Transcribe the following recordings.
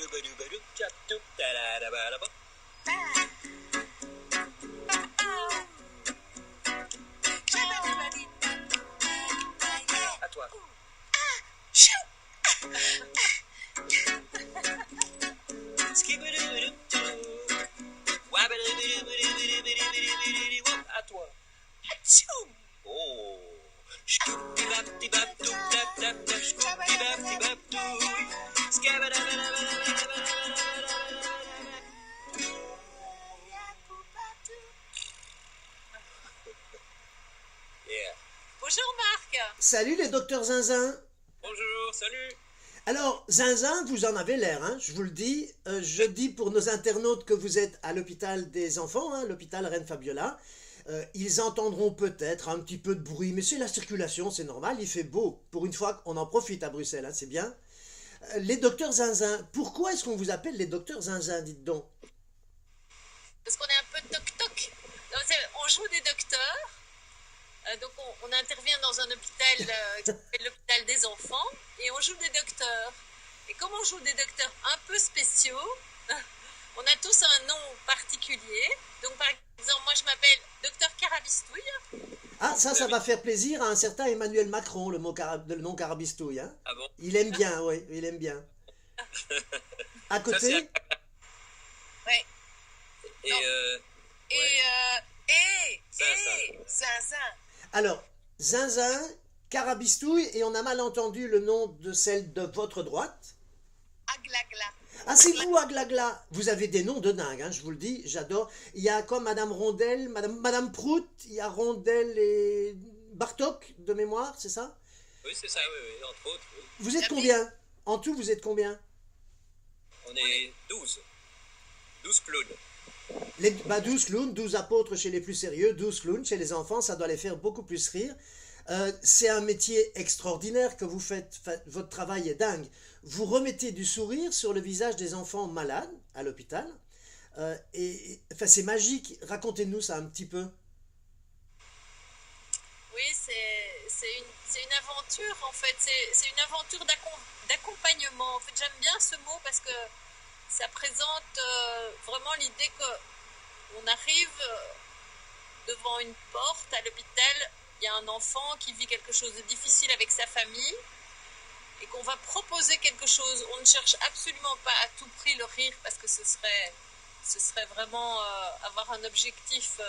À toi. À toi. Oh. Yeah. Bonjour Marc. Salut les docteurs Zinzin. Bonjour, salut. Alors, Zinzin, vous en avez l'air, hein, je vous le dis. Je dis pour nos internautes que vous êtes à l'hôpital des enfants, hein, l'hôpital Reine-Fabiola. Ils entendront peut-être un petit peu de bruit, mais c'est la circulation, c'est normal, il fait beau. Pour une fois qu'on en profite à Bruxelles, hein, c'est bien. Les docteurs Zinzin, pourquoi est-ce qu'on vous appelle les docteurs Zinzin, dites donc? Parce qu'on est un peu toc-toc. On joue des docteurs. Donc on intervient dans un hôpital qui s'appelle l'hôpital des enfants et on joue des docteurs. Et comme on joue des docteurs un peu spéciaux, on a tous un nom particulier. Donc par exemple, moi je m'appelle docteur Carabistouille. Ah, ça va faire plaisir à un certain Emmanuel Macron, le nom Carabistouille. Hein. Ah bon? Il aime bien, oui, il aime bien. À côté? Ouais. Et Zinzin. Alors, Zinzin, Carabistouille, et on a mal entendu le nom de celle de votre droite. Aglagla. Ah, c'est vous, Aglagla. Vous avez des noms de dingue, hein, je vous le dis, j'adore. Il y a comme Madame Rondelle, Madame Prout, il y a Rondelle et Bartok, de mémoire, c'est ça? oui, c'est ça, oui, entre autres. Oui. Vous êtes combien? En tout, vous êtes combien? On est 12. 12 clowns. 12 clowns, 12 apôtres chez les plus sérieux, 12 clowns chez les enfants, ça doit les faire beaucoup plus rire. C'est un métier extraordinaire que vous faites, votre travail est dingue. Vous remettez du sourire sur le visage des enfants malades à l'hôpital. Enfin, c'est magique, racontez-nous ça un petit peu. Oui, c'est une aventure en fait. C'est une aventure d'accompagnement. En fait, j'aime bien ce mot parce que ça présente vraiment l'idée qu'on arrive devant une porte à l'hôpital, il y a un enfant qui vit quelque chose de difficile avec sa famille et qu'on va proposer quelque chose. On ne cherche absolument pas à tout prix le rire parce que ce serait vraiment avoir un objectif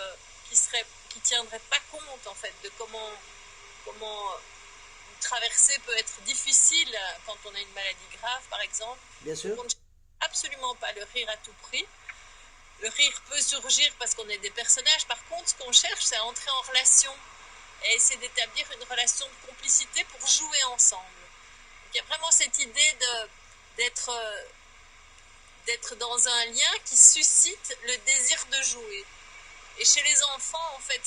qui tiendrait pas compte en fait de comment une traversée peut être difficile quand on a une maladie grave par exemple. Bien sûr. Donc, on ne cherche absolument pas le rire à tout prix. Le rire peut surgir parce qu'on est des personnages. Par contre, ce qu'on cherche, c'est à entrer en relation et essayer d'établir une relation de complicité pour jouer ensemble. Donc, il y a vraiment cette idée d'être dans un lien qui suscite le désir de jouer. Et chez les enfants, en fait,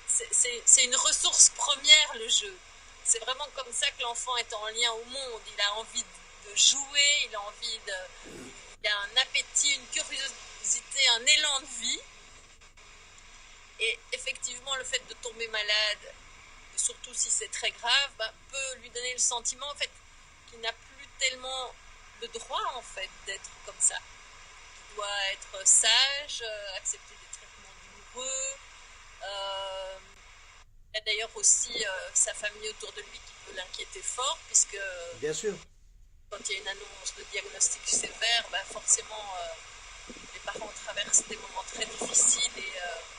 c'est une ressource première, le jeu. C'est vraiment comme ça que l'enfant est en lien au monde. Il a envie de jouer, il a un appétit, une curiosité, un élan de vie. Et effectivement, le fait de tomber malade, surtout si c'est très grave, peut lui donner le sentiment en fait, qu'il n'a plus tellement le droit en fait, d'être comme ça. Il doit être sage, accepter des traitements douloureux. Il y a d'ailleurs aussi sa famille autour de lui qui peut l'inquiéter fort, puisque Bien sûr. quand il y a une annonce de diagnostic sévère, forcément les parents traversent des moments très difficiles et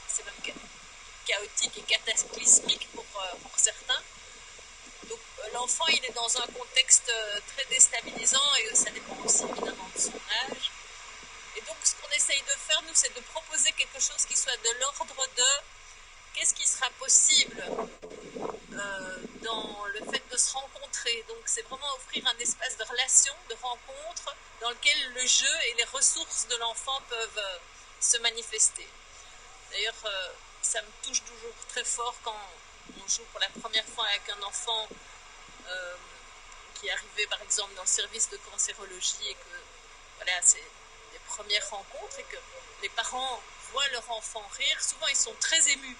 c'est même chaotique et cataclysmique pour certains. Donc l'enfant il est dans un contexte très déstabilisant et ça dépend aussi évidemment de son âge. Et donc ce qu'on essaye de faire nous c'est de proposer quelque chose qui soit de l'ordre de qu'est-ce qui sera possible dans le fait de se rencontrer. Donc c'est vraiment offrir un espace de relation, de rencontre dans lequel le jeu et les ressources de l'enfant peuvent se manifester. D'ailleurs ça me touche toujours très fort quand on joue pour la première fois avec un enfant qui est arrivé par exemple dans le service de cancérologie et que voilà, c'est des premières rencontres et que les parents voient leur enfant rire, souvent ils sont très émus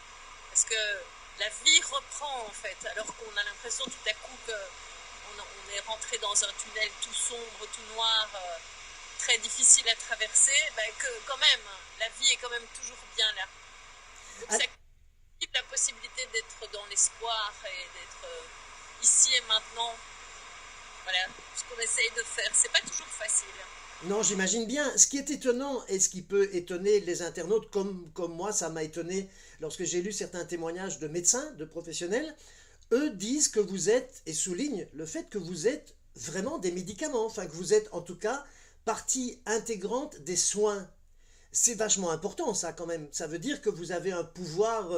parce que la vie reprend en fait, alors qu'on a l'impression tout à coup qu'on on est rentré dans un tunnel tout sombre, tout noir, très difficile à traverser, ben que quand même, la vie est quand même toujours bien là. Donc ça give la possibilité d'être dans l'espoir et d'être ici et maintenant. Voilà, ce qu'on essaye de faire. C'est pas toujours facile. Non, j'imagine bien. Ce qui est étonnant et ce qui peut étonner les internautes, comme moi, ça m'a étonné lorsque j'ai lu certains témoignages de médecins, de professionnels, eux disent que vous êtes, et soulignent le fait que vous êtes vraiment des médicaments, enfin que vous êtes en tout cas partie intégrante des soins. C'est vachement important ça quand même. Ça veut dire que vous avez un pouvoir,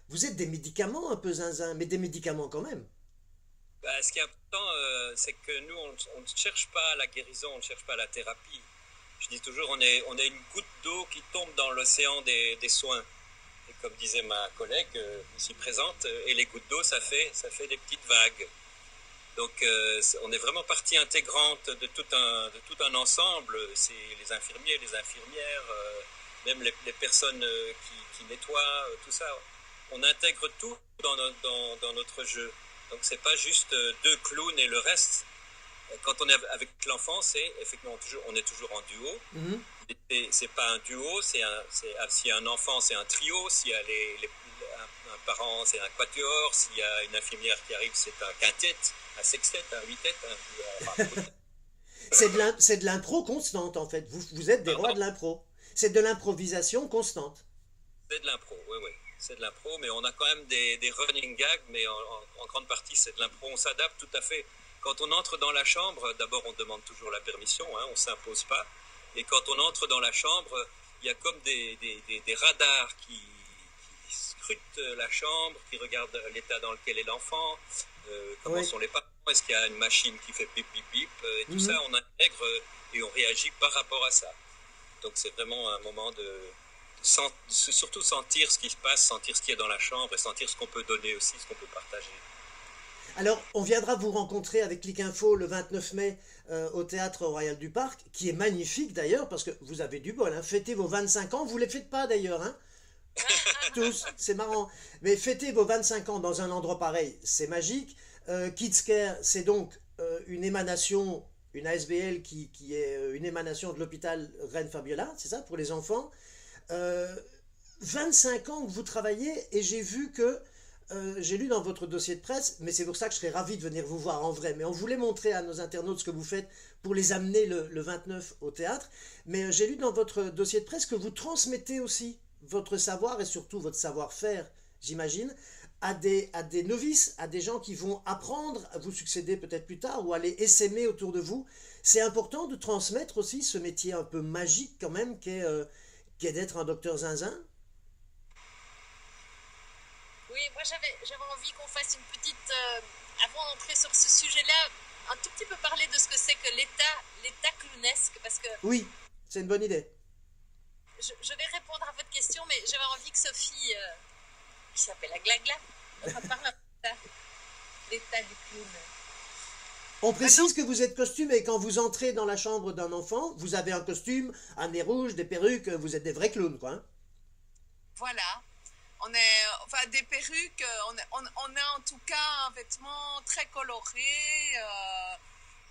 vous êtes des médicaments un peu zinzin, mais des médicaments quand même. Bah, ce qui est important, c'est que nous, on ne cherche pas la guérison, on ne cherche pas la thérapie. Je dis toujours, on est une goutte d'eau qui tombe dans l'océan des soins. Et comme disait ma collègue ici présente, et les gouttes d'eau, ça fait des petites vagues. Donc, on est vraiment partie intégrante de tout un ensemble. C'est les infirmiers, les infirmières, même les personnes qui nettoient, tout ça. On intègre tout dans notre jeu. Donc, c'est pas juste deux clowns et le reste. Quand on est avec l'enfant, c'est effectivement on est toujours en duo. Mhm. C'est pas un duo, s'il y a un enfant, c'est un trio. S'il y a un parent, c'est un quatuor. S'il y a une infirmière qui arrive, c'est un quintet, un sextet, un huittet. C'est de l'impro constante en fait. Vous êtes des rois de l'impro. C'est de l'improvisation constante. C'est de l'impro, oui. C'est de l'impro, mais on a quand même des running gags, mais en grande partie, c'est de l'impro. On s'adapte tout à fait. Quand on entre dans la chambre, d'abord, on demande toujours la permission, hein, on ne s'impose pas. Et quand on entre dans la chambre, il y a comme des radars qui scrutent la chambre, qui regardent l'état dans lequel est l'enfant, comment sont les parents, est-ce qu'il y a une machine qui fait bip, bip, bip, et tout ça, on intègre et on réagit par rapport à ça. Donc, c'est vraiment un moment surtout sentir ce qui se passe, sentir ce qu'il y a dans la chambre et sentir ce qu'on peut donner aussi, ce qu'on peut partager. Alors, on viendra vous rencontrer avec Clic Info le 29 mai au Théâtre Royal du Parc, qui est magnifique d'ailleurs, parce que vous avez du bol, hein. Fêtez vos 25 ans, vous ne les faites pas d'ailleurs, hein. Tous, c'est marrant. Mais fêter vos 25 ans dans un endroit pareil, c'est magique. Kids Care, c'est donc une émanation, une ASBL qui est une émanation de l'hôpital Reine Fabiola, c'est ça, pour les enfants. 25 ans que vous travaillez et j'ai vu que j'ai lu dans votre dossier de presse, mais c'est pour ça que je serais ravi de venir vous voir en vrai, mais on voulait montrer à nos internautes ce que vous faites pour les amener le 29 au théâtre, mais j'ai lu dans votre dossier de presse que vous transmettez aussi votre savoir et surtout votre savoir-faire, j'imagine, à des novices, à des gens qui vont apprendre à vous succéder peut-être plus tard ou aller essaimer autour de vous. C'est important de transmettre aussi ce métier un peu magique quand même qu'est d'être un docteur zinzin. Oui, moi j'avais envie qu'on fasse une petite, avant d'entrer sur ce sujet-là, un tout petit peu parler de ce que c'est que l'état clownesque, parce que... Oui, c'est une bonne idée. Je vais répondre à votre question, mais j'avais envie que Sophie, qui s'appelle la Glagla, parle un peu de l'état du clown. On précise que vous êtes costumé et quand vous entrez dans la chambre d'un enfant, vous avez un costume, un nez rouge, des perruques, vous êtes des vrais clowns, quoi. Hein. Voilà. On est, enfin, des perruques, on a en tout cas un vêtement très coloré,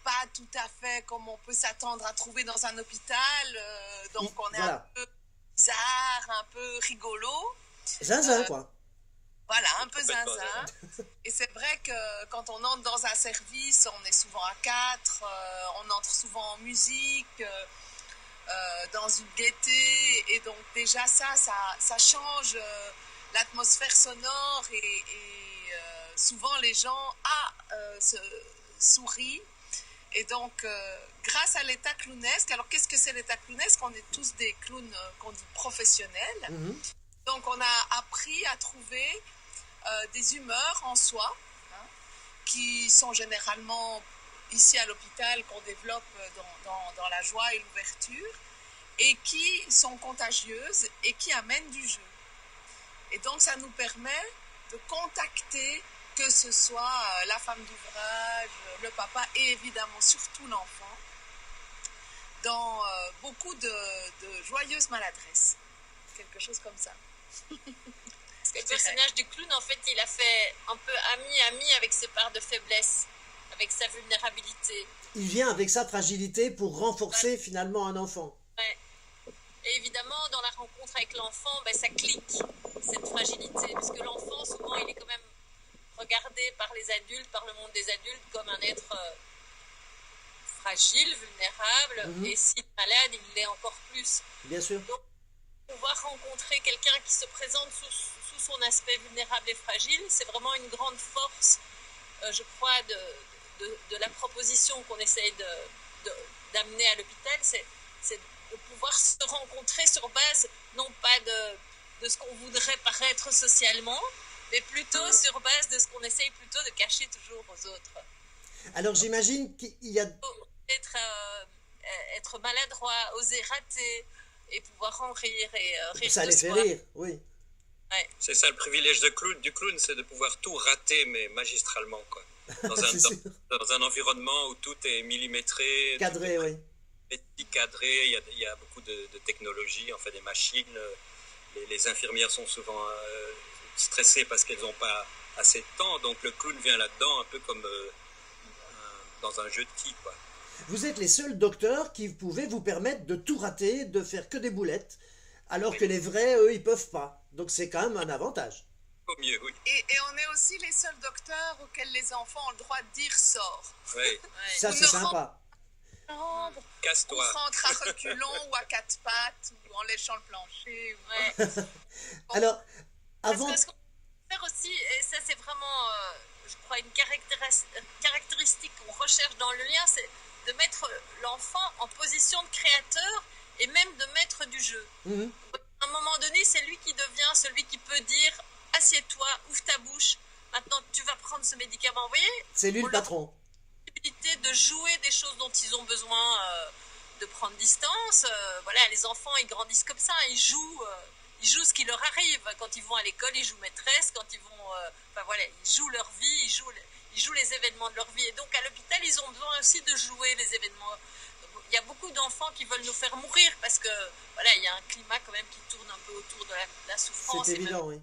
pas tout à fait comme on peut s'attendre à trouver dans un hôpital, donc on est un peu bizarre, un peu rigolo. Zinzin, quoi. Voilà, un peu zinzin. Et c'est vrai que quand on entre dans un service, on est souvent à quatre, on entre souvent en musique, dans une gaieté, et donc déjà ça change l'atmosphère sonore et souvent les gens sourient. Et donc, grâce à l'état clownesque, alors qu'est-ce que c'est l'état clownesque? On est tous des clowns qu'on dit professionnels. Mm-hmm. Donc, on a appris à trouver des humeurs en soi, hein, qui sont généralement ici à l'hôpital, qu'on développe dans la joie et l'ouverture, et qui sont contagieuses et qui amènent du jeu. Et donc, ça nous permet de contacter, que ce soit la femme d'ouvrage, le papa et évidemment surtout l'enfant, dans beaucoup de joyeuses maladresses. Quelque chose comme ça. Parce que le personnage du clown, en fait, il a fait un peu ami avec ses parts de faiblesse. avec sa vulnérabilité. Il vient avec sa fragilité pour renforcer finalement un enfant. Ouais. Et évidemment, dans la rencontre avec l'enfant, ben, ça clique, cette fragilité, parce que l'enfant, souvent, il est quand même regardé par les adultes, par le monde des adultes, comme un être fragile, vulnérable, et s'il est malade, il l'est encore plus. Bien sûr. Donc, pouvoir rencontrer quelqu'un qui se présente sous son aspect vulnérable et fragile, c'est vraiment une grande force, je crois, de la proposition qu'on essaye d'amener à l'hôpital, c'est de pouvoir se rencontrer sur base, non pas de ce qu'on voudrait paraître socialement, mais plutôt sur base de ce qu'on essaye plutôt de cacher toujours aux autres. Alors j'imagine qu'il y a... Être maladroit, oser rater, et pouvoir en rire, et rire Ça de les fait soi. rire, oui. Ouais. C'est ça le privilège du clown, c'est de pouvoir tout rater, mais magistralement, quoi. Dans un environnement où tout est millimétré, Cadré, oui. petit, cadré, il y a beaucoup de technologie, en fait des machines. Les infirmières sont souvent stressées parce qu'elles n'ont pas assez de temps, donc le clown vient là-dedans un peu comme dans un jeu de qui, quoi. Vous êtes les seuls docteurs qui pouvaient vous permettre de tout rater, de faire que des boulettes, alors que les vrais, eux, ils peuvent pas. Donc c'est quand même un avantage. Au mieux, oui. Et on est aussi les seuls docteurs auxquels les enfants ont le droit de dire sort. Oui. Ouais. Ça, Vous c'est ne sympa. On Casse-toi. rentre à reculons ou à quatre pattes ou en léchant le plancher. Ouais. Alors, avant... Parce que ce qu'on peut faire aussi, et ça c'est vraiment, je crois, une caractéristique qu'on recherche dans le lien, c'est de mettre l'enfant en position de créateur et même de maître du jeu. Mhm. À un moment donné, c'est lui qui devient celui qui peut dire « Assieds-toi, ouvre ta bouche, maintenant tu vas prendre ce médicament. » Vous voyez, C'est lui le patron. possibilité de jouer des choses dont ils ont besoin, de prendre distance. Voilà, les enfants, ils grandissent comme ça, ils jouent ce qui leur arrive. Quand ils vont à l'école, ils jouent maîtresse. Quand ils vont, enfin voilà, ils jouent leur vie, ils jouent les événements de leur vie. Et donc à l'hôpital, ils ont besoin aussi de jouer les événements. Il y a beaucoup d'enfants qui veulent nous faire mourir parce que voilà, il y a un climat quand même qui tourne un peu autour de la souffrance. C'est évident, oui.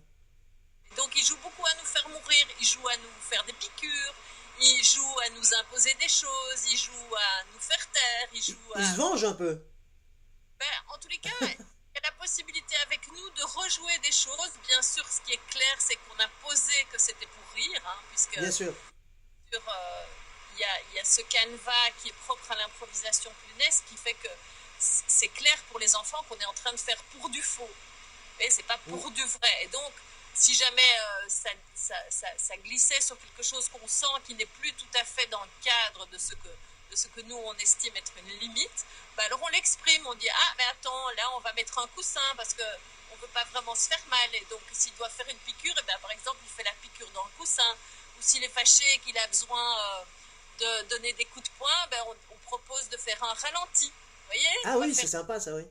Donc ils jouent beaucoup à nous faire mourir, ils jouent à nous faire des piqûres, ils jouent à nous imposer des choses, ils jouent à nous faire taire, ils jouent à... Ils se vengent un peu. Ben, en tous les cas, il y a la possibilité avec nous de rejouer des choses. Bien sûr, ce qui est clair, c'est qu'on a posé que c'était pour rire, hein, puisque Bien sûr. il y a ce canevas qui est propre à l'improvisation clunesque qui fait que c'est clair pour les enfants qu'on est en train de faire pour du faux. Mais c'est pas pour du vrai. Et donc, si jamais ça glissait sur quelque chose qu'on sent qui n'est plus tout à fait dans le cadre de ce que nous, on estime être une limite, bah alors on l'exprime, on dit « Ah, mais attends, là, on va mettre un coussin parce qu'on ne veut pas vraiment se faire mal. » Et donc, s'il doit faire une piqûre, et bien, par exemple, il fait la piqûre dans le coussin. Ou s'il est fâché et qu'il a besoin de donner des coups de poing, ben on propose de faire un ralenti. Vous voyez ? Ah oui, c'est sympa ça, oui.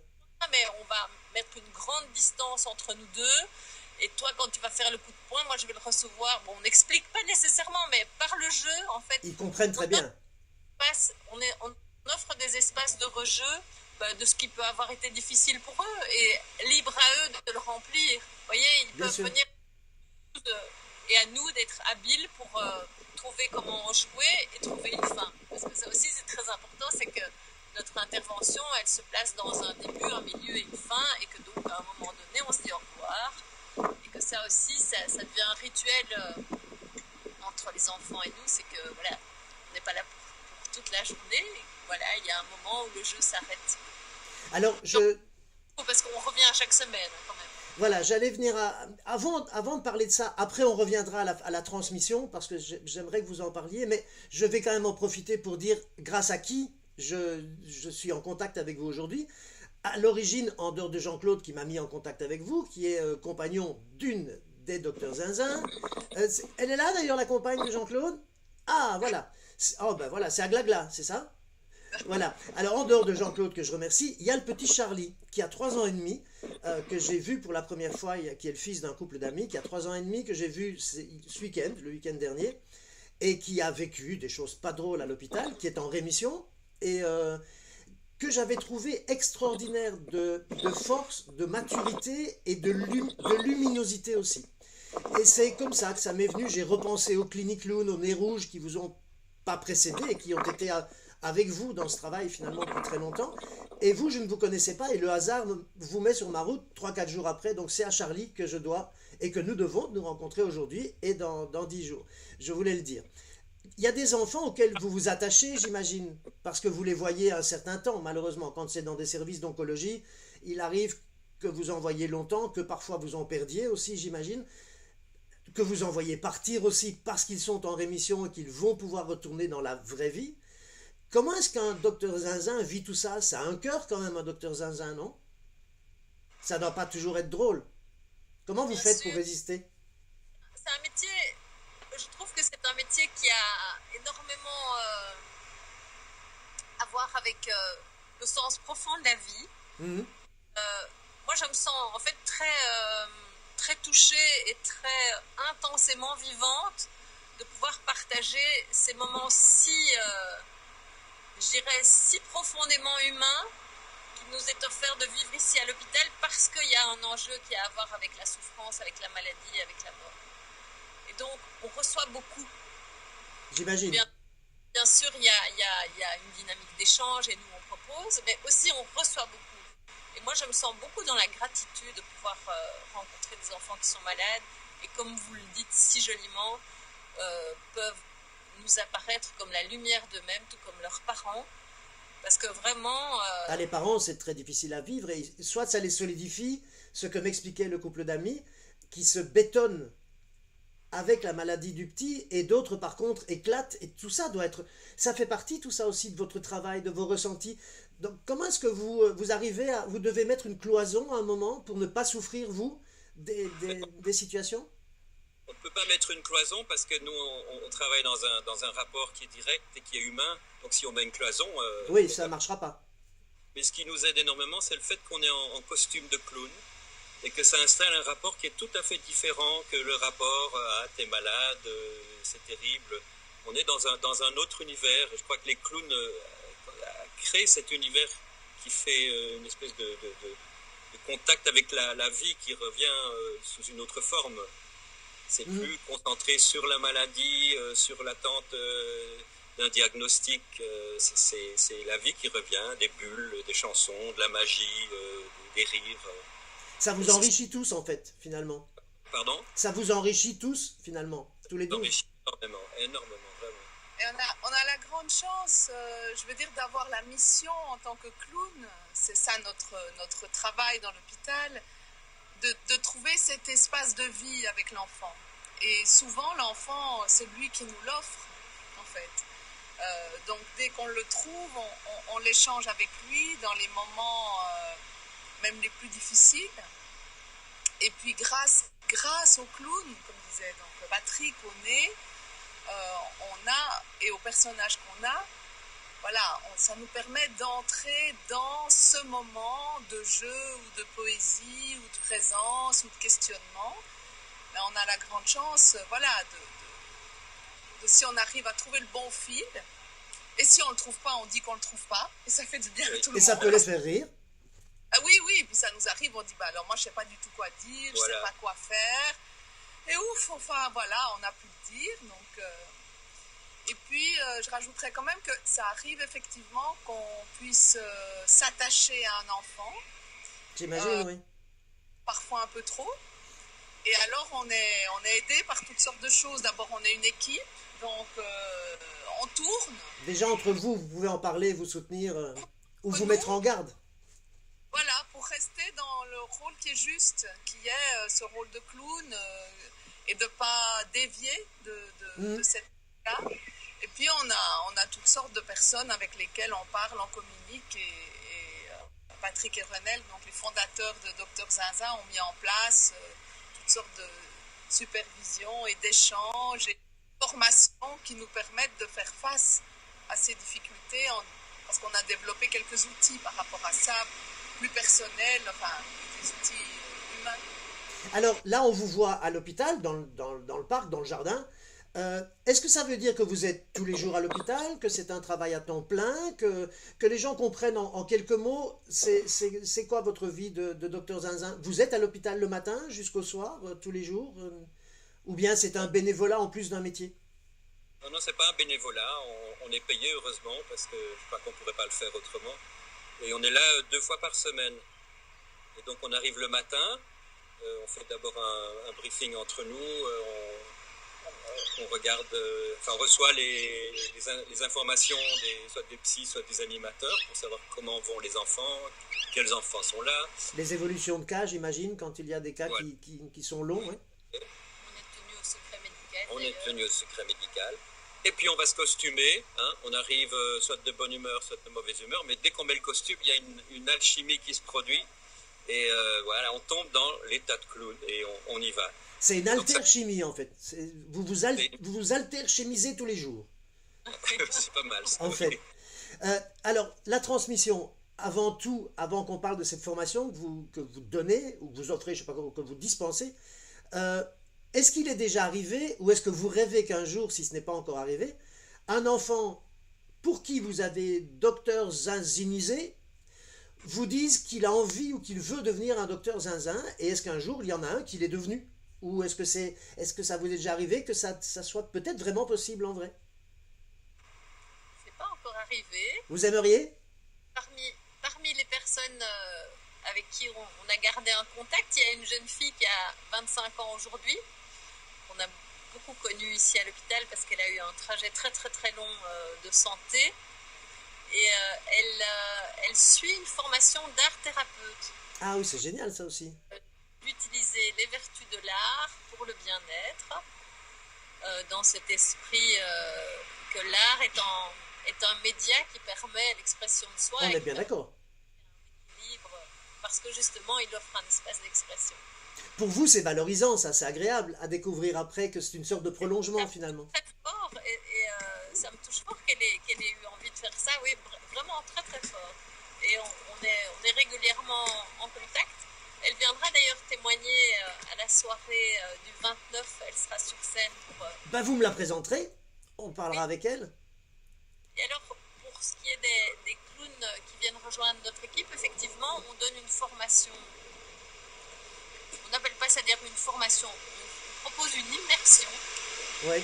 Mais on va mettre une grande distance entre nous deux. Et toi, quand tu vas faire le coup de poing, moi, je vais le recevoir. Bon, on n'explique pas nécessairement, mais par le jeu, en fait... Ils comprennent très bien. On offre des espaces de rejeu de ce qui peut avoir été difficile pour eux. Et libre à eux de le remplir. Vous voyez, ils Bien peuvent sûr. venir... Et à nous d'être habiles pour trouver comment jouer et trouver une fin. Parce que ça aussi, c'est très important, c'est que notre intervention, elle se place dans un début, un milieu et une fin, et que donc, à un moment donné, on se dit au revoir. Et que ça aussi, ça devient un rituel entre les enfants et nous, c'est que, voilà, on n'est pas là pour toute la journée. Et voilà, il y a un moment où le jeu s'arrête. Alors, Parce qu'on revient à chaque semaine, quand même. Voilà, j'allais venir avant de parler de ça, après on reviendra à la transmission, parce que j'aimerais que vous en parliez, mais je vais quand même en profiter pour dire grâce à qui je suis en contact avec vous aujourd'hui. À l'origine, en dehors de Jean-Claude qui m'a mis en contact avec vous, qui est compagnon d'une des docteurs Zinzin. Elle est là d'ailleurs, la compagne de Jean-Claude? Ah, voilà. Oh, ben voilà, c'est Aglagla, c'est ça? Voilà. Alors, en dehors de Jean-Claude, que je remercie, il y a le petit Charlie, qui a 3 ans et demi, que j'ai vu pour la première fois, qui est le fils d'un couple d'amis, qui a 3 ans et demi, que j'ai vu ce week-end, le week-end dernier, et qui a vécu des choses pas drôles à l'hôpital, qui est en rémission, et que j'avais trouvé extraordinaire de force, de maturité et de luminosité aussi. Et c'est comme ça que ça m'est venu, j'ai repensé aux cliniques clowns, aux nez rouges qui vous ont pas précédé et qui ont été avec vous dans ce travail finalement depuis très longtemps. Et vous, je ne vous connaissais pas et le hasard vous met sur ma route 3 4 jours après. Donc c'est à Charlie que je dois et que nous devons nous rencontrer aujourd'hui et dans 10 jours. Je voulais le dire. Il y a des enfants auxquels vous vous attachez, j'imagine, parce que vous les voyez un certain temps. Malheureusement, quand c'est dans des services d'oncologie, il arrive que vous en voyez longtemps, que parfois vous en perdiez aussi, j'imagine, que vous en voyez partir aussi parce qu'ils sont en rémission et qu'ils vont pouvoir retourner dans la vraie vie. Comment est-ce qu'un docteur Zinzin vit tout ça? Ça a un cœur quand même, un docteur Zinzin, non? Ça ne doit pas toujours être drôle. Comment vous Bien faites pour sûr. résister? C'est un métier, je trouve que c'est un métier qui a énormément à voir avec le sens profond de la vie. Mhm. Euh, Moi, je me sens en fait très touchée et très intensément vivante de pouvoir partager ces moments je dirais, si profondément humains qu'il nous est offert de vivre ici à l'hôpital parce qu'il y a un enjeu qui a à voir avec la souffrance, avec la maladie, avec la mort. Et donc, on reçoit beaucoup. J'imagine. Bien, bien sûr, il y a une dynamique d'échange et nous, on propose, mais aussi on reçoit beaucoup. Et moi, je me sens beaucoup dans la gratitude de pouvoir rencontrer des enfants qui sont malades et, comme vous le dites si joliment, peuvent nous apparaître comme la lumière d'eux-mêmes, tout comme leurs parents. Parce que vraiment... Ah, les parents, c'est très difficile à vivre. Et soit ça les solidifie, ce que m'expliquait le couple d'amis, qui se bétonnent avec la maladie du petit, et d'autres, par contre, éclatent. Et tout ça doit être... Ça fait partie, tout ça aussi, de votre travail, de vos ressentis. Donc, comment est-ce que vous arrivez à... Vous devez mettre une cloison à un moment pour ne pas souffrir, vous, des situations? On ne peut pas mettre une cloison parce que nous, on travaille dans un rapport qui est direct et qui est humain. Donc si on met une cloison... Oui, ça ne marchera pas. Mais ce qui nous aide énormément, c'est le fait qu'on est en costume de clown et que ça installe un rapport qui est tout à fait différent que le rapport « Ah, t'es malade, c'est terrible ». On est dans un autre univers. Je crois que les clowns créent cet univers qui fait une espèce de contact avec la vie qui revient sous une autre forme. C'est plus concentré sur la maladie, sur l'attente d'un diagnostic. C'est la vie qui revient, des bulles, des chansons, de la magie, des rires. Ça vous enrichit tous, en fait, finalement. Pardon? Ça vous enrichit tous, finalement, tous les 12. Enrichit énormément, énormément, vraiment. Et on a la grande chance, je veux dire, d'avoir la mission en tant que clown. C'est ça notre travail dans l'hôpital. De trouver cet espace de vie avec l'enfant. Et souvent, l'enfant, c'est lui qui nous l'offre, en fait. Donc, dès qu'on le trouve, on l'échange avec lui dans les moments même les plus difficiles. Et puis, grâce au clown, comme disait donc Patrick, au nez, et au personnage qu'on a, voilà, ça nous permet d'entrer dans ce moment de jeu ou de poésie ou de présence ou de questionnement. Mais on a la grande chance, voilà, si on arrive à trouver le bon fil. Et si on ne le trouve pas, on dit qu'on ne le trouve pas. Et ça fait du bien à tout le monde. Et ça peut les faire rire. Ah oui, puis ça nous arrive, on dit, bah alors moi je ne sais pas du tout quoi dire, Voilà. je ne sais pas quoi faire. Et ouf, enfin voilà, on a pu le dire. Donc, et puis, je rajouterais quand même que ça arrive effectivement qu'on puisse s'attacher à un enfant. J'imagine, oui. Parfois un peu trop. Et alors, on est aidé par toutes sortes de choses. D'abord, on est une équipe, donc on tourne. Déjà, entre vous, vous pouvez en parler, vous soutenir, ou vous mettre en garde. Voilà, pour rester dans le rôle qui est juste, qui est ce rôle de clown, et de ne pas dévier de cette là. Et puis, on a toutes sortes de personnes avec lesquelles on parle, on communique. Et Patrick et Renel, donc les fondateurs de Dr Zinzin, ont mis en place toutes sortes de supervision et d'échanges et de formations qui nous permettent de faire face à ces difficultés parce qu'on a développé quelques outils par rapport à ça, plus personnels, enfin des outils humains. Alors là, on vous voit à l'hôpital, dans le parc, dans le jardin. Est-ce que ça veut dire que vous êtes tous les jours à l'hôpital, que c'est un travail à temps plein, que les gens comprennent en quelques mots, c'est quoi votre vie de docteur Zinzin? Vous êtes à l'hôpital le matin jusqu'au soir, tous les jours, ou bien c'est un bénévolat en plus d'un métier? Non, non, c'est pas un bénévolat. On est payé, heureusement, parce que je crois qu'on pourrait pas le faire autrement. Et on est là 2 fois par semaine. Et donc, on arrive le matin. On fait d'abord un briefing entre nous. On regarde, on reçoit les informations soit des psys, soit des animateurs pour savoir comment vont les enfants, quels enfants sont là. Les évolutions de cas, j'imagine, quand il y a des cas Ouais. qui sont longs. Ouais. On est tenu au secret médical. On est d'ailleurs. tenu au secret médical. Et puis on va se costumer. Hein. On arrive soit de bonne humeur, soit de mauvaise humeur. Mais dès qu'on met le costume, il y a une alchimie qui se produit. Et voilà, on tombe dans l'état de clown et on y va. C'est une Donc ça, alter-chimie, en fait. Vous vous alter-chimisez tous les jours, c'est pas mal. Ça, en oui. fait. Alors, la transmission, avant tout, avant qu'on parle de cette formation que vous donnez, ou que vous offrez, je sais pas comment, que vous dispensez, euh, est-ce qu'il est déjà arrivé, ou est-ce que vous rêvez qu'un jour, si ce n'est pas encore arrivé, un enfant pour qui vous avez docteur zinzinisé vous dise qu'il a envie ou qu'il veut devenir un docteur zinzin, et est-ce qu'un jour il y en a un qui l'est devenu? Ou est-ce que ça vous est déjà arrivé que ça soit peut-être vraiment possible en vrai? C'est pas encore arrivé. Vous aimeriez? Parmi les personnes avec qui on a gardé un contact, il y a une jeune fille qui a 25 ans aujourd'hui, qu'on a beaucoup connue ici à l'hôpital parce qu'elle a eu un trajet très très très long de santé. Et elle suit une formation d'art thérapeute, Ah oui, c'est génial ça aussi. d'utiliser les vertus de l'art pour le bien-être, dans cet esprit que l'art est un média qui permet l'expression de soi On et est qui bien permet d'accord. libre, parce que justement il offre un espace d'expression. Pour vous, c'est valorisant, ça, c'est agréable à découvrir après que c'est une sorte de prolongement finalement. Très fort et ça me touche fort qu'elle ait eu envie de faire ça, oui, vraiment très très fort. Et on est régulièrement en contact. Elle viendra d'ailleurs témoigner à la soirée du 29, elle sera sur scène pour... Bah, vous me la présenterez, on parlera avec elle. Et alors, pour ce qui est des clowns qui viennent rejoindre notre équipe, effectivement, on donne une formation. On n'appelle pas ça dire une formation, on propose une immersion Oui.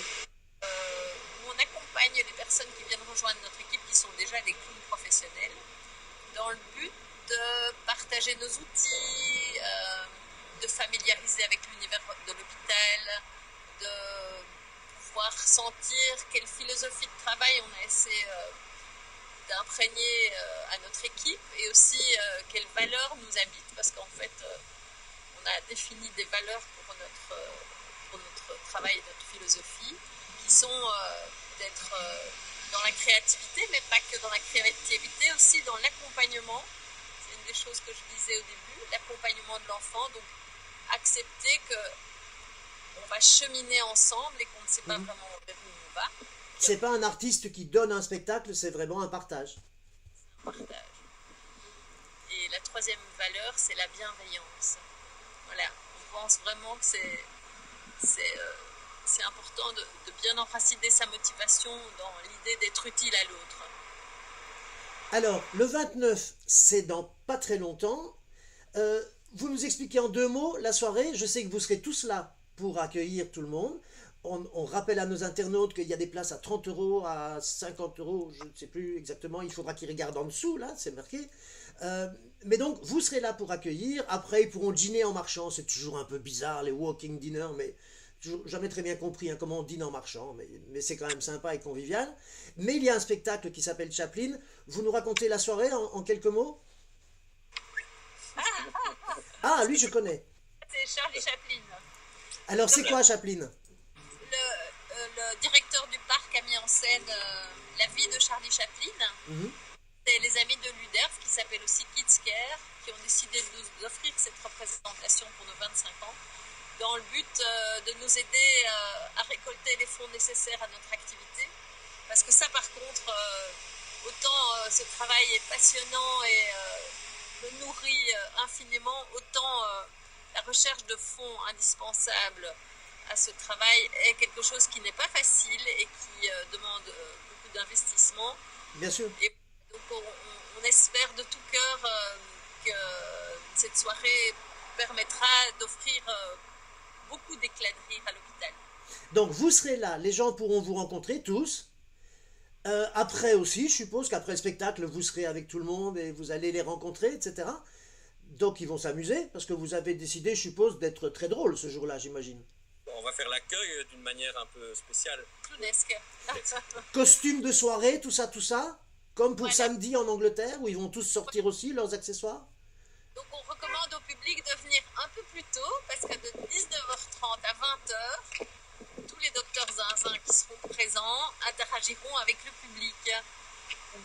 où on accompagne les personnes qui viennent rejoindre notre équipe, qui sont déjà des clowns professionnels, dans le but de partager nos outils, de familiariser avec l'univers de l'hôpital, de pouvoir sentir quelle philosophie de travail on a essayé d'imprégner à notre équipe et aussi quelles valeurs nous habitent, parce qu'en fait on a défini des valeurs pour notre travail et notre philosophie qui sont d'être dans la créativité, mais pas que dans la créativité, aussi dans l'accompagnement. C'est une des choses que je disais au début, l'accompagnement de l'enfant, donc accepter qu'on va cheminer ensemble et qu'on ne sait pas vraiment vers où on va. C'est pas un artiste qui donne un spectacle, c'est vraiment un partage. C'est un partage. Et la troisième valeur, c'est la bienveillance. Voilà, on pense vraiment que c'est important de bien enraciner sa motivation dans l'idée d'être utile à l'autre. Alors, le 29, c'est dans pas très longtemps. Vous nous expliquez en 2 mots la soirée. Je sais que vous serez tous là pour accueillir tout le monde. On rappelle à nos internautes qu'il y a des places à 30 euros, à 50 euros, je ne sais plus exactement. Il faudra qu'ils regardent en dessous, là, c'est marqué. Mais donc, vous serez là pour accueillir. Après, ils pourront dîner en marchant. C'est toujours un peu bizarre, les walking dinner, mais jamais très bien compris comment on dîne en marchant. Mais c'est quand même sympa et convivial. Mais il y a un spectacle qui s'appelle Chaplin. Vous nous racontez la soirée en quelques mots? Ah, lui, je connais. C'est Charlie Chaplin. Alors, c'est quoi Chaplin? Le directeur du parc a mis en scène la vie de Charlie Chaplin. C'est les amis de l'UDERF, qui s'appellent aussi Kids Care, qui ont décidé de nous offrir cette représentation pour nos 25 ans, dans le but de nous aider à récolter les fonds nécessaires à notre activité. Parce que ça, par contre, autant ce travail est passionnant et me nourrit infiniment, autant la recherche de fonds indispensables à ce travail est quelque chose qui n'est pas facile et qui demande beaucoup d'investissement. Bien sûr. Et donc on espère de tout cœur que cette soirée permettra d'offrir beaucoup d'éclat de rire à l'hôpital. Donc vous serez là, les gens pourront vous rencontrer tous. Après aussi, je suppose qu'après le spectacle, vous serez avec tout le monde et vous allez les rencontrer, etc. Donc ils vont s'amuser, parce que vous avez décidé, je suppose, d'être très drôle ce jour-là, j'imagine. On va faire l'accueil d'une manière un peu spéciale. Clownesque. Costume de soirée, tout ça, comme pour Voilà. samedi en Angleterre, où ils vont tous sortir aussi leurs accessoires. Donc on recommande au public de venir un peu plus tôt parce que de 19h30 à 20h, tous les docteurs zinzin qui seront présents interagiront avec le public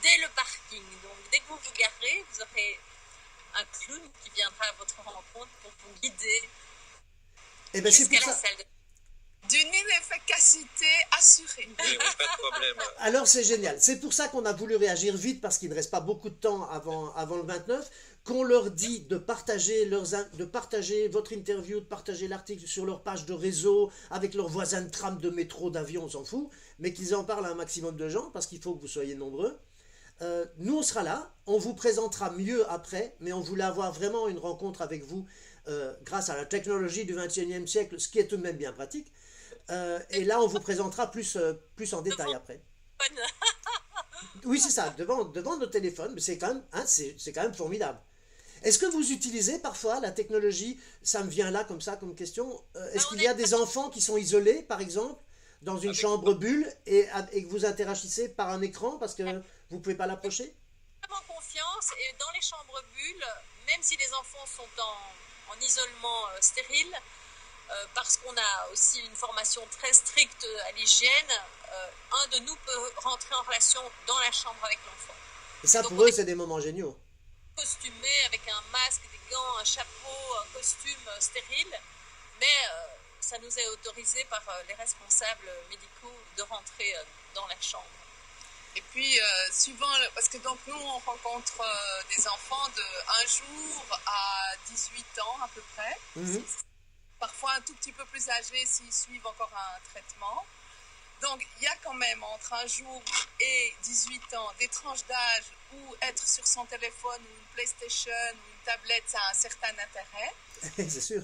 dès le parking. Donc dès que vous vous garez, vous aurez un clown qui viendra à votre rencontre pour vous guider Et ben c'est jusqu'à pour la ça. salle de... D'une inefficacité assurée. Oui, oui, pas de problème. Alors c'est génial. C'est pour ça qu'on a voulu réagir vite, parce qu'il ne reste pas beaucoup de temps avant le 29, qu'on leur dit de partager, de partager votre interview, de partager l'article sur leur page de réseau, avec leurs voisins de tram, de métro, d'avion, on s'en fout, mais qu'ils en parlent à un maximum de gens, parce qu'il faut que vous soyez nombreux. Nous, on sera là, on vous présentera mieux après, mais on voulait avoir vraiment une rencontre avec vous grâce à la technologie du 21e siècle, ce qui est tout de même bien pratique. Et là, on vous présentera plus en détail après. Oui, c'est ça, devant nos téléphones, mais c'est quand même, hein, c'est quand même formidable. Est-ce que vous utilisez parfois la technologie? Ça me vient là comme ça, comme question. Est-ce qu'il y a des enfants qui sont isolés, par exemple, dans une chambre bulle, et que vous interagissez par un écran parce que vous ne pouvez pas l'approcher? Vraiment confiance, et dans les chambres bulles, même si les enfants sont en isolement stérile, parce qu'on a aussi une formation très stricte à l'hygiène, un de nous peut rentrer en relation dans la chambre avec l'enfant. Et ça, Donc, pour eux, c'est des moments géniaux. Costumé avec un masque, des gants, un chapeau, un costume stérile, mais ça nous est autorisé par les responsables médicaux de rentrer dans la chambre. Et puis, parce que donc nous, on rencontre des enfants de 1 jour à 18 ans à peu près. Mhm. Parfois un tout petit peu plus âgés s'ils suivent encore un traitement. Donc, il y a quand même entre 1 jour et 18 ans des tranches d'âge où être sur son téléphone ou une PlayStation ou une tablette, ça a un certain intérêt. C'est sûr.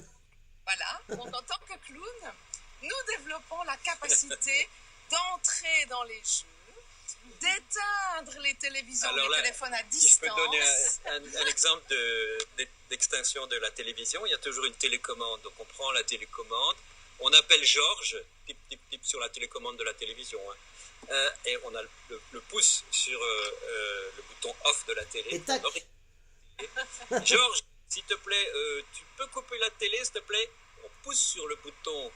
Voilà. Donc, en tant que clown, nous développons la capacité d'entrer dans les jeux, d'éteindre les télévisions, Alors les là, téléphones à Si je peux distance. donner un exemple d'extinction de la télévision, il y a toujours une télécommande. Donc on prend la télécommande, on appelle Georges, tip, tip, tip sur la télécommande de la télévision. Hein. Et on a le pouce sur le bouton off de la télé. Et tac. Georges, s'il te plaît, tu peux couper la télé, s'il te plaît? On pousse sur le bouton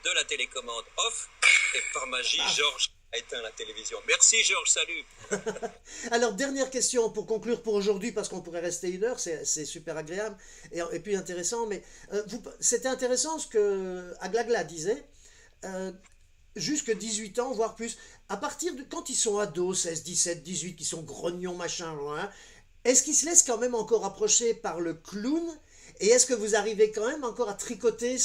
de la télécommande off et par magie, Georges a éteint la télévision. Merci Georges, salut. Alors, dernière question pour conclure pour aujourd'hui, parce qu'on pourrait rester 1 heure, c'est super agréable et puis intéressant, mais c'était intéressant ce que Aglagla disait, jusque 18 ans, voire plus, à partir de quand ils sont ados, 16, 17, 18, qui sont grognons, machin, hein, est-ce qu'ils se laissent quand même encore approcher par le clown? Et est-ce que vous arrivez quand même encore à tricoter,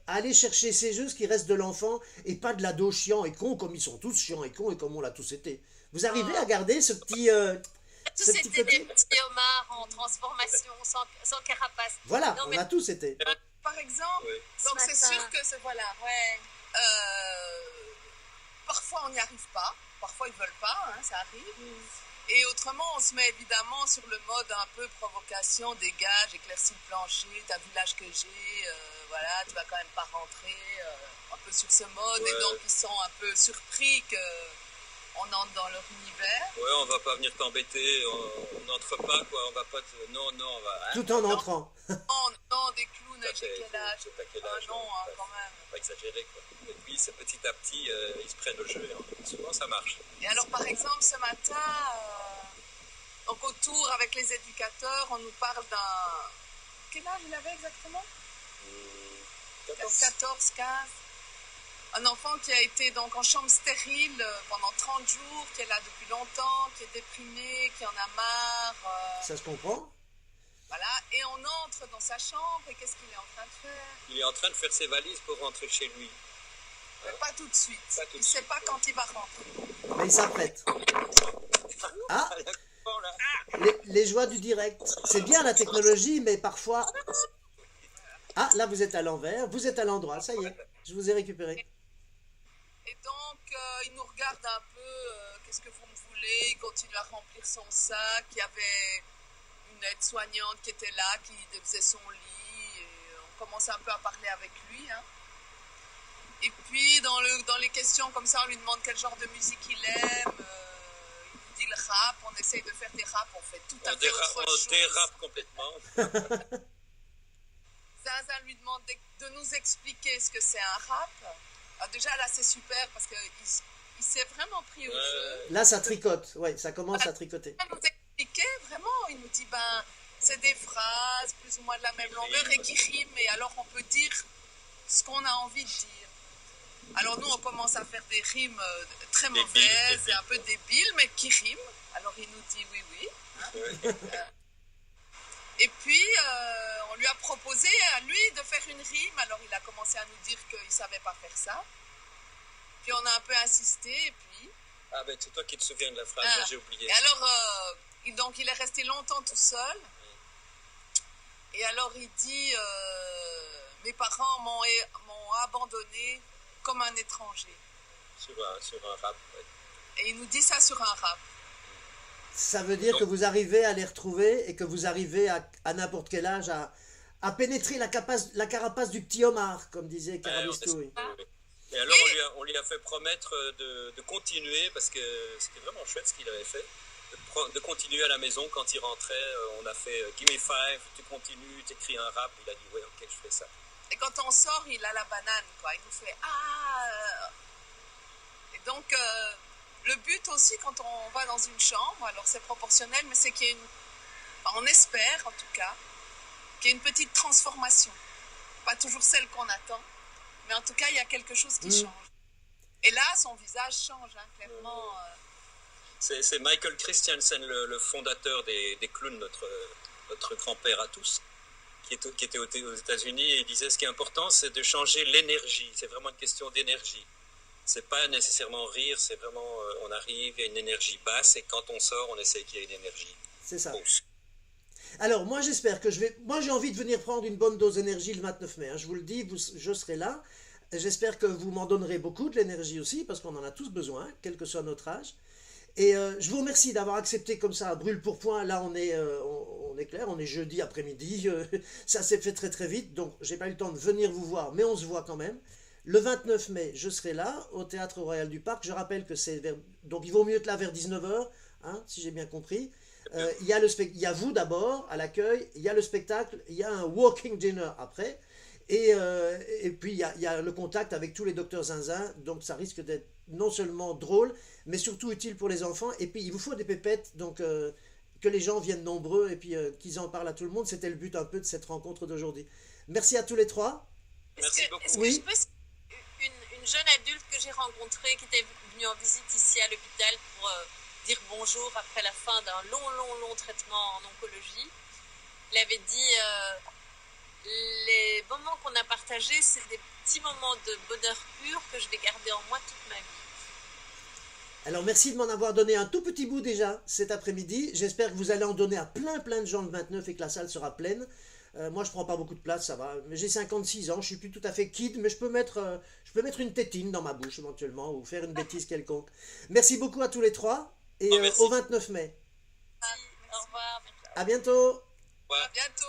à aller chercher ces jeux, ce qui reste de l'enfant, et pas de l'ado chiant et con, comme ils sont tous chiants et cons, et comme on l'a tous été? Vous arrivez à garder ce petit... Tous ce petit étaient des côté? petits homards en transformation, sans carapace. Voilà, Non, on mais- a tous été. Par exemple, Oui. donc Ce c'est matin. sûr que c'est voilà. Ouais. Parfois on n'y arrive pas, parfois ils ne veulent pas, hein, ça arrive. Et autrement, on se met évidemment sur le mode un peu provocation, dégage, éclaircis le plancher, t'as vu l'âge que j'ai, voilà, tu vas quand même pas rentrer, un peu sur ce mode. Ouais. Et donc ils sont un peu surpris qu'on entre dans leur univers. Ouais, on va pas venir t'embêter, on n'entre pas, quoi, on va pas te... Non, non, on va... Hein, Tout en entrant. Non, des clowns, ça, j'ai quel âge? c'est à quel Ah âge, non, hein, hein, quand même. Faut pas exagérer, quoi. Et puis, c'est petit à petit, ils se prennent au jeu, et souvent ça marche. Et alors, par exemple, ce matin, donc autour avec les éducateurs, on nous parle d'un... Quel âge il avait exactement? 14, 15. Un enfant qui a été donc en chambre stérile pendant 30 jours, qui est là depuis longtemps, qui est déprimé, qui en a marre. Ça se comprend? Voilà. Et on entre dans sa chambre et qu'est-ce qu'il est en train de faire? Il est en train de faire ses valises pour rentrer chez lui. Mais pas tout de suite. Pas tout de Il ne sait suite. pas quand il va rentrer. Mais il s'apprête. Ah, Bon, là. les joies du direct. C'est bien la technologie, mais parfois... Ah, là vous êtes à l'envers, vous êtes à l'endroit, ça y est, je vous ai récupéré. Et donc, il nous regarde un peu, qu'est-ce que vous me voulez? Il continue à remplir son sac. Il y avait une aide-soignante qui était là, qui faisait son lit. Et on commençait un peu à parler avec lui. Hein. Et puis, dans les questions comme ça, on lui demande quel genre de musique il aime. Il nous dit le rap. On essaye de faire des raps, on fait tout à fait autre chose. On dérape complètement. Zinzin lui demande de nous expliquer ce que c'est un rap. Alors déjà, là, c'est super parce qu'il s'est vraiment pris au jeu. Là, ça tricote. Ouais, ça commence à tricoter. Il nous expliquait vraiment. Il nous dit, c'est des phrases plus ou moins de la même longueur et qui riment. Et alors, on peut dire ce qu'on a envie de dire. Alors nous, on commence à faire des rimes très mauvaises et un peu débiles, mais qui riment. Alors il nous dit oui. Hein. Et puis, on lui a proposé à lui de faire une rime. Alors il a commencé à nous dire qu'il ne savait pas faire ça. Puis on a un peu insisté et puis... Ah ben c'est toi qui te souviens de la phrase, j'ai oublié. Et alors, donc il est resté longtemps tout seul. Et alors il dit, mes parents m'ont abandonné comme un étranger. Sur un rap, ouais. Et il nous dit ça sur un rap. Ça veut dire que vous arrivez à les retrouver et que vous arrivez à n'importe quel âge à pénétrer la carapace du petit homard, comme disait Carabisto. Et alors on lui a fait promettre de continuer, parce que c'était vraiment chouette ce qu'il avait fait, de continuer à la maison quand il rentrait. On a fait Give me five, tu continues, tu écris un rap. Il a dit ouais, ok, je fais ça. Et quand on sort, il a la banane, quoi. Il nous fait Et donc, le but aussi, quand on va dans une chambre, alors c'est proportionnel, mais c'est qu'il y ait on espère en tout cas, qu'il y ait une petite transformation. Pas toujours celle qu'on attend, mais en tout cas, il y a quelque chose qui change. Et là, son visage change, hein, clairement. C'est Michael Christiansen, le fondateur des clowns, notre grand-père à tous, qui était aux États-Unis, et il disait ce qui est important, c'est de changer l'énergie. C'est vraiment une question d'énergie. C'est pas nécessairement rire, c'est vraiment on arrive, il y a une énergie basse, et quand on sort, on essaie qu'il y ait une énergie. C'est ça. Hausse. Alors, moi, j'espère que moi, j'ai envie de venir prendre une bonne dose d'énergie le 29 mai. Hein. Je vous le dis, je serai là. J'espère que vous m'en donnerez beaucoup de l'énergie aussi, parce qu'on en a tous besoin, quel que soit notre âge. Et je vous remercie d'avoir accepté comme ça, brûle pour point. Là, on est clair, on est jeudi après-midi. Ça s'est fait très très vite, donc j'ai pas eu le temps de venir vous voir, mais on se voit quand même. Le 29 mai, je serai là, au Théâtre Royal du Parc. Je rappelle que c'est donc il vaut mieux être là vers 19h, hein, si j'ai bien compris. Il y a vous d'abord à l'accueil, il y a le spectacle, il y a un walking dinner après. Et puis il y a le contact avec tous les docteurs Zinzin, donc ça risque d'être non seulement drôle, mais surtout utile pour les enfants. Et puis il vous faut des pépettes, donc que les gens viennent nombreux et puis qu'ils en parlent à tout le monde. C'était le but un peu de cette rencontre d'aujourd'hui. Merci à tous les trois. Merci beaucoup. Est-ce que je peux une jeune adulte que j'ai rencontrée qui était venue en visite ici à l'hôpital pour dire bonjour après la fin d'un long traitement en oncologie, il avait dit les moments qu'on a partagés, c'est des petits moments de bonheur pur que je vais garder en moi toute ma vie. Alors merci de m'en avoir donné un tout petit bout déjà cet après-midi. J'espère que vous allez en donner à plein de gens le 29 et que la salle sera pleine. Moi je prends pas beaucoup de place, ça va. J'ai 56 ans, je suis plus tout à fait kid, mais je peux mettre une tétine dans ma bouche éventuellement ou faire une bêtise quelconque. Merci beaucoup à tous les trois et au 29 mai. Au revoir. À bientôt. À bientôt.